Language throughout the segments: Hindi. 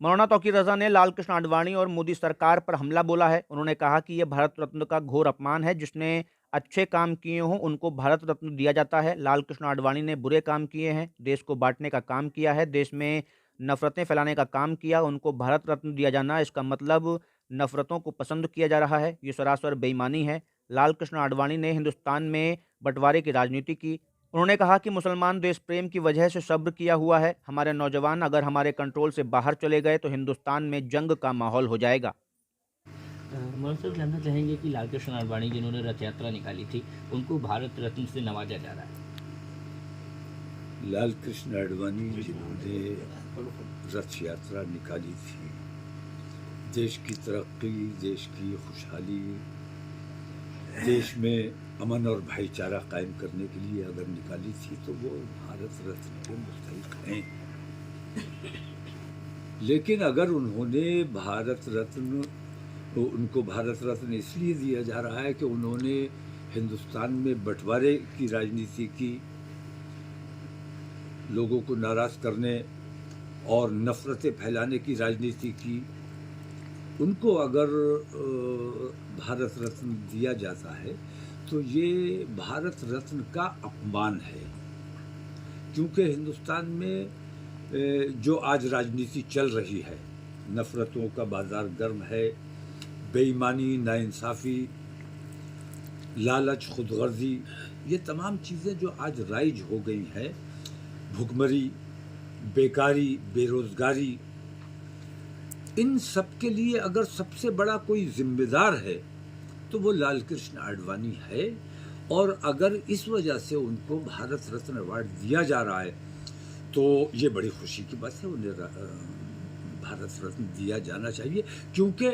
मौलाना तौकीर रज़ा ने लाल कृष्ण आडवाणी और मोदी सरकार पर हमला बोला है। उन्होंने कहा कि यह भारत रत्न का घोर अपमान है। जिसने अच्छे काम किए हों उनको भारत रत्न दिया जाता है। लाल कृष्ण आडवाणी ने बुरे काम किए हैं, देश को बांटने का काम किया है, देश में नफरतें फैलाने का काम किया, उनको भारत रत्न दिया जाना इसका मतलब नफरतों को पसंद किया जा रहा है। ये सरासर बेईमानी है। लाल कृष्ण आडवाणी ने हिंदुस्तान में बंटवारे की राजनीति की। उन्होंने कहा कि मुसलमान देश प्रेम की वजह से सब्र किया हुआ है। हमारे नौजवान अगर हमारे कंट्रोल से बाहर चले गए तो हिंदुस्तान में जंग का माहौल हो जाएगा। मौलाना साहब जानना चाहेंगे कि लाल कृष्ण आडवाणी जिन्होंने रथ यात्रा निकाली थी उनको भारत रत्न से नवाजा जा रहा है। लाल कृष्ण आडवाणी जिन्होंने रथ यात्रा निकाली थी, देश की तरक्की, देश की खुशहाली, देश में अमन और भाईचारा कायम करने के लिए अगर निकाली थी तो वो भारत रत्न के मुस्तहिक हैं। लेकिन अगर उन्होंने भारत रत्न, उनको भारत रत्न इसलिए दिया जा रहा है कि उन्होंने हिंदुस्तान में बंटवारे की राजनीति की, लोगों को नाराज करने और नफरतें फैलाने की राजनीति की, उनको अगर भारत रत्न दिया जाता है तो ये भारत रत्न का अपमान है। क्योंकि हिंदुस्तान में जो आज राजनीति चल रही है, नफरतों का बाजार गर्म है, बेईमानी, नाइंसाफ़ी, लालच, खुदगर्जी, ये तमाम चीज़ें जो आज राइज हो गई हैं, भुखमरी, बेकारी, बेरोज़गारी, इन सब के लिए अगर सबसे बड़ा कोई जिम्मेदार है तो वो लाल कृष्ण आडवाणी है। और अगर इस वजह से उनको भारत रत्न अवार्ड दिया जा रहा है तो ये बड़ी खुशी की बात है, उन्हें भारत रत्न दिया जाना चाहिए। क्योंकि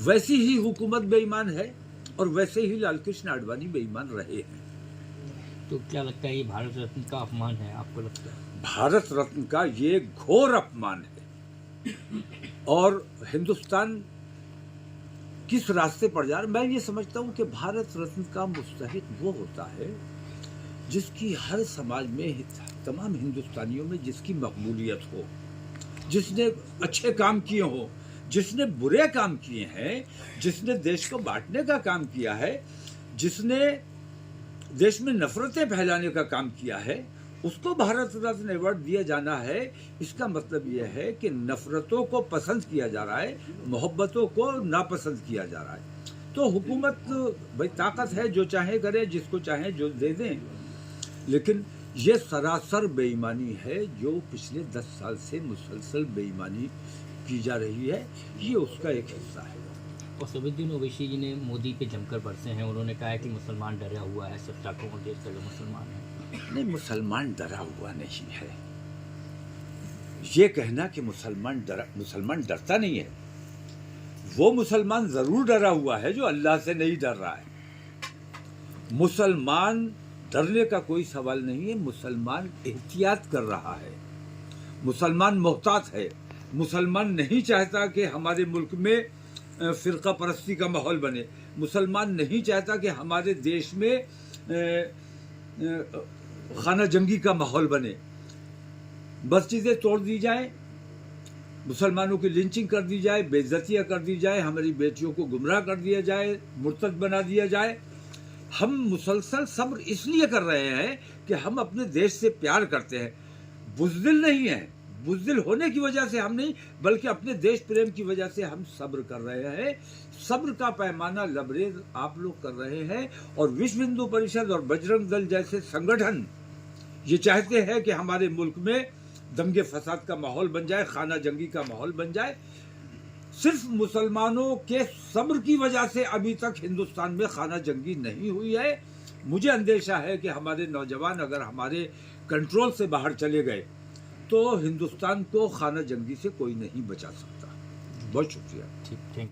वैसी ही हुकूमत बेईमान है और वैसे ही लाल कृष्ण आडवाणी बेईमान रहे हैं। तो क्या लगता है ये भारत रत्न का अपमान है, आपको लगता है? भारत रत्न का ये घोर अपमान है। और हिंदुस्तान किस रास्ते पर जा रहा है, मैं ये समझता हूँ कि भारत रत्न का मुस्तहिक वो होता है जिसकी हर समाज में, तमाम हिंदुस्तानियों में जिसकी मकबूलियत हो, जिसने अच्छे काम किए हो, जिसने बुरे काम किए हैं, जिसने देश को बांटने का काम किया है, जिसने देश में नफरतें फैलाने का काम किया है, उसको भारत रत्न अवार्ड दिया जाना है। इसका मतलब यह है कि नफरतों को पसंद किया जा रहा है, मोहब्बतों को नापसंद किया जा रहा है। तो हुकूमत भाई ताकत है, जो चाहे करे, जिसको चाहे जो दे दें। लेकिन ये सरासर बेईमानी है जो पिछले 10 साल से मुसलसल बेईमानी की जा रही है, ये उसका एक हिस्सा है। और सबुद्दीन ओवैसी जी ने मोदी पे जमकर बरसे हैं। उन्होंने कहा है कि मुसलमान डरा हुआ है, 70 करोड़ देश का जो मुसलमान है। नहीं, मुसलमान डरा हुआ नहीं है। ये कहना कि मुसलमान डरता नहीं है, वो मुसलमान जरूर डरा हुआ है जो अल्लाह से नहीं डर रहा है। मुसलमान डरने का कोई सवाल नहीं है, मुसलमान एहतियात कर रहा है, मुसलमान मोहतात है। मुसलमान नहीं चाहता कि हमारे मुल्क में फिरका परस्ती का माहौल बने। मुसलमान नहीं चाहता कि हमारे देश में खाना जंगी का माहौल बने, मस्जिदें तोड़ दी जाए, मुसलमानों की लिंचिंग कर दी जाए, बेइज्जतियाँ कर दी जाए, हमारी बेटियों को गुमराह कर दिया जाए, मुर्तद बना दिया जाए। हम मुसलसल सब्र इसलिए कर रहे हैं कि हम अपने देश से प्यार करते हैं, बुज़दिल नहीं है। बुज़दिल होने की वजह से हम नहीं, बल्कि अपने देश प्रेम की वजह से हम सब्र कर रहे हैं। सब्र का पैमाना लबरेज आप लोग कर रहे हैं। और विश्व हिंदू परिषद और बजरंग दल जैसे संगठन ये चाहते हैं कि हमारे मुल्क में दंगे फसाद का माहौल बन जाए, खाना जंगी का माहौल बन जाए। सिर्फ मुसलमानों के सब्र की वजह से अभी तक हिंदुस्तान में खाना जंगी नहीं हुई है। मुझे अंदेशा है कि हमारे नौजवान अगर हमारे कंट्रोल से बाहर चले गए तो हिंदुस्तान को खाना जंगी से कोई नहीं बचा सकता। बहुत शुक्रिया। ठीक, थैंक